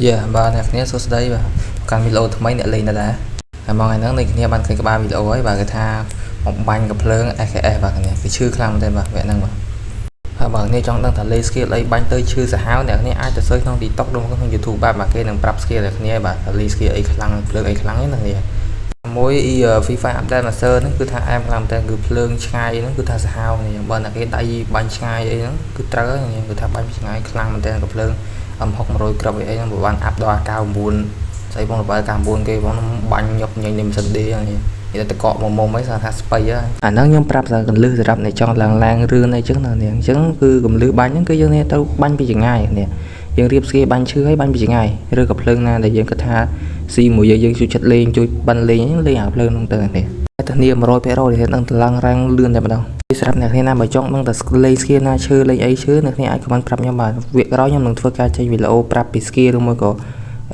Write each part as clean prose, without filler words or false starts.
Yeah បាទអ្នកគ្នាសួស្តីបាទកាន់វីដេអូថ្មីអ្នកលេងដែរហើយមកថ្ងៃហ្នឹងនេះគ្នាបានឃើញក្បាលវីដេអូហើយបាទគេថាបំបាញ់កំភ្លើង SKS បាទគ្នាគឺឈឺខ្លាំងមែនទេបាទវគ្គហ្នឹងបាទហើយបើគ្នាចង់ដឹងថាលេង skill អីបាញ់ទៅឈឺសាហាវអ្នកគ្នាអាចទៅ search ក្នុង TikTok ឬក្នុង YouTube បាទគេនឹងប្រាប់ skill អ្នកគ្នាបាទថាលេង skill អីខ្លាំងភ្លើងអីខ្លាំងហ្នឹងណាគ្នាមួយ FIFA Update Master ហ្នឹងគឺថាអែមខ្លាំងមែនតើគឺភ្លើងឆ្ងាយហ្នឹងគឺថាសាហាវនេះបើអ្នកគេដៃបាញ់ឆ្ងាយអីហ្នឹងគឺត្រូវហើយគឺថាបាញ់ឆ្ងាយខ្លាំងមែនតើកំភ្លើងM600 ក្របអីហ្នឹងបានអាប់ដល់ 99 ស្អីបងរបាយការណ៍9គេបងបាញ់ញុកញញនេះមិនសិនទេនេះតែកកមុំអីស្អាថាស្បៃអាហ្នឹងខ្ញុំប្រាប់ថាកន្លឹះសម្រាប់អ្នកចង់ឡើងរឿងអីចឹងណានេះអញ្ចឹងគឺកន្លឹះបាញ់ហ្នឹងគឺយើងនេះទៅបាញ់ពីចងាយនេះយើងរៀបស្គីបាញ់ឈឺហើយបាញ់ពីចងាយឬក៏ភ្លើងណាដែលយើងគិតថាស៊ីមួយយើងជួយចិត្តលេងជួយបិណ្ឌលេងលេងអាភ្លើងហ្នឹងទៅនេះតែធានា 100% ដែលនឹងតឡើងរាំងលឿនតែម្ដងសម្រាប់អ្នកណាបើចង់ដឹងតែលេងស្គីណាឈឺលេងអីឈឺអ្នកនេះអាចខមមិនប្រាប់ខ្ញុំបាទវាក្រោយខ្ញុំនឹងធ្វើការចេញវីដេអូប្រាប់ពីស្គីឬមួយក៏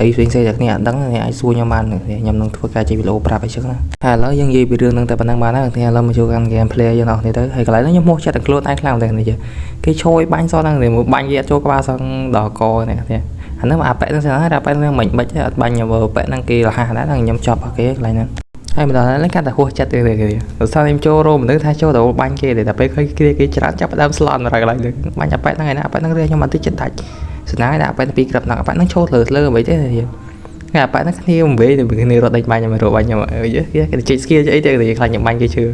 អីផ្សេងៗអ្នកនេះអត់ដឹងអ្នកអាចសួរខ្ញុំបានខ្ញុំនឹងធ្វើការចេញវីដេអូប្រាប់អីចឹងណាហើយឥឡូវយើងនិយាយពីរឿងហ្នឹងតែប៉ុណ្ណឹងបានហើយអ្នកឥឡូវមកចូលកាន់ game play យើងអស់នេះទៅហើយកន្លែងហ្នឹងខ្ញុំហោះចិត្តតែខ្លួនឯងខ្លាំងតែនេះគេឈយបាញ់សោះហ្នឹងមួយបាញ់គេអត់ចូលក្បាលសងដល់កនេះអាហ្នឹងអាប៉ែហ្នឹងស្អាតអាប៉ែហ្នឹងមិនបិចអត់បាញ់ប៉ែហ្នឹងគេរហ័សដែរខ្ញុំចាប់គេកន្លែងហ្នឹងហើយម្ដងហ្នឹងកាត់តែហួសចិត្តទេគេដោយសារខ្ញុំចូលរោមមនុស្សថាចូលទៅបាញ់គេតែពេលឃើញគេច្រើនចាប់ដើមស្លន់រកកន្លែងហ្នឹងបាញ់អាប៉ែហ្នឹងឯណាអាប៉ែហ្នឹងខ្ញុំអត់តិចចិត្តដាច់ស្នាយដាក់អាប៉ែពីក្របហ្នឹងអាប៉ែហ្នឹងចូលលើអ្វីទេគេអាប៉ែហ្នឹងគ្នាមិនវេគ្នារត់ដេញបាញ់ខ្ញុំរត់បាញ់ខ្ញុំគេជិះ skill អីទេគេខ្លាចខ្ញុំបាញ់គេឈឺ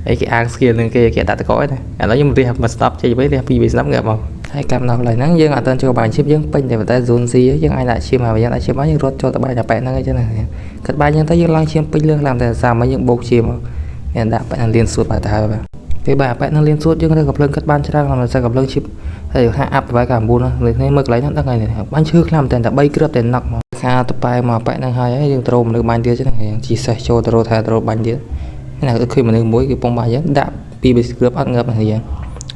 អីគេអាង skill នឹងគេដាក់តកឯណាឥឡូវខ្ញុំរះមក stop ចេញវិញរះ2 3 snap ងាប់មកហើយកម្មដល់កន្លែងហ្នឹងយើងអត់ទាន់ចូលបាញ់ឈីបយើងពេញតែប៉ុន្តែ zone C យើងអាចដាក់ឈីបមកយើងដាក់ឈីបមកយើងរត់ចូលទៅបាញ់អាប៉ែហ្នឹងអីចឹងណាគិតបាញ់យើងទៅយើងឡើងឈាមពេញលឿនឡើងតែសាមកយើងបោកឈាមមកមានដាក់ប៉ែហ្នឹងលៀនសួតបាទទៅហើយបាទពេលបាទប៉ែហ្នឹងលៀនសួតយើងទៅកំភ្លើងគិតបានច្រើនមិនសិនកំភ្លើងឈីបហើយថាអាប់ទៅ9នេះនេះមើលកន្លែងហ្នឹងដឹងហើយបាញ់ឈឺខ្លាំងតែ3គ្រាប់តែណុកមកខាទៅប៉ែមកប៉ែហ្នឹងហើយយើងត្រូវមនុស្សបាញ់ទៀតចឹងយើងជីសេះចូលទៅរត់ថាទៅបាញ់ទៀតណាឃើញមនុស្សមួយគេពងបាញ់យើងដាក់2 3គ្រាប់អត់ងើបហ្នឹងយើង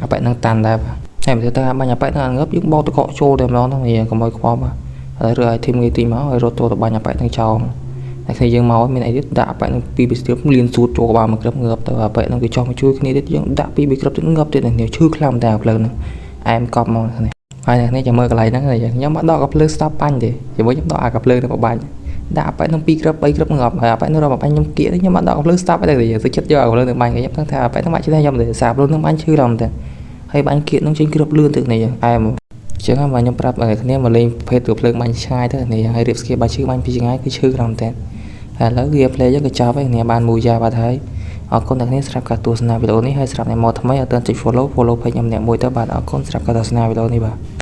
អាប៉ែហ្នឹងតាន់ដែរបាទហើយមើលទៅបាញ់អាប៉ែហ្នឹងអត់ងើបយើងបោកតកចូលតែម្ដងហ្នឹងយើងកុំឲ្យខ្វល់បាទហើយរើឲ្យធីមគេទីមកឲ្យរត់ចូលទៅបាញ់អាប៉ែហ្នឹងចោលតែគ្នាយើងមកមានអីទៀតដាក់អាប៉ែហ្នឹង2 3គ្រាប់លៀនសួតចូលក្បាលមួយគ្រាប់ងើបទៅអាប៉ែហ្នឹងគេចោះមកជួយគ្នាទៀតយើងដាក់2 3គ្រាប់ទៀតងើបទៀតនេះឈឺខ្លាំងតែអាភ្លើងហ្នឹងអែមកប់មកនេះហើយនេះចាំមើលកន្លែងហ្នឹងខ្ញុំអត់ដកកាភ្លើង stop បាញ់ទេជាមួយខ្ញុំដកអាកាភ្លើងទៅបាញ់ដាក់អាប៉ែហ្នឹង2គ្រាប់3គ្រាប់ងប់ហើយអាប៉ែហ្នឹងរកបាញ់ខ្ញុំគៀកខ្ញុំអត់ដកកាភ្លើង stop ទេយើងទៅចិត្តយកអាកាភ្លើងទៅបាញ់ខ្ញុំថាអាប៉ែហ្នឹងបាច់ជិះខ្ញុំទេសាបលូនហ្នឹងបាញ់ឈឺដល់តែហើយបាញ់គៀកហ្នឹងចេញគ្រាប់លឿនទៅនេះអែមអញ្ចឹងមកខ្ញុំប្រាប់គ្នាមកលេងប្រភេទកាភ្លើងបាញ់ឆ្ងាយទៅនេះហើយរៀបស្គីបាញ់ឈឺបាញ់ពីឆ្ងាយគឺឈឺដល់តែហើយឥឡូវ gameplay យើងក៏ចប់ហើយគ្នាបានមួយយ៉ាបាត់ហើយអរគុណអ្នកនាងសម្រាប់ការទស្សនាវីដេអូនេះហើយសម្រាប់អ្នកមកថ្មីអត់ទាន់ចុច follow page ខ្ញុំអ្នកមួយទៅបាទអរគុណសម្រាប់ការទស្សនាវីដេអូនេះបាទ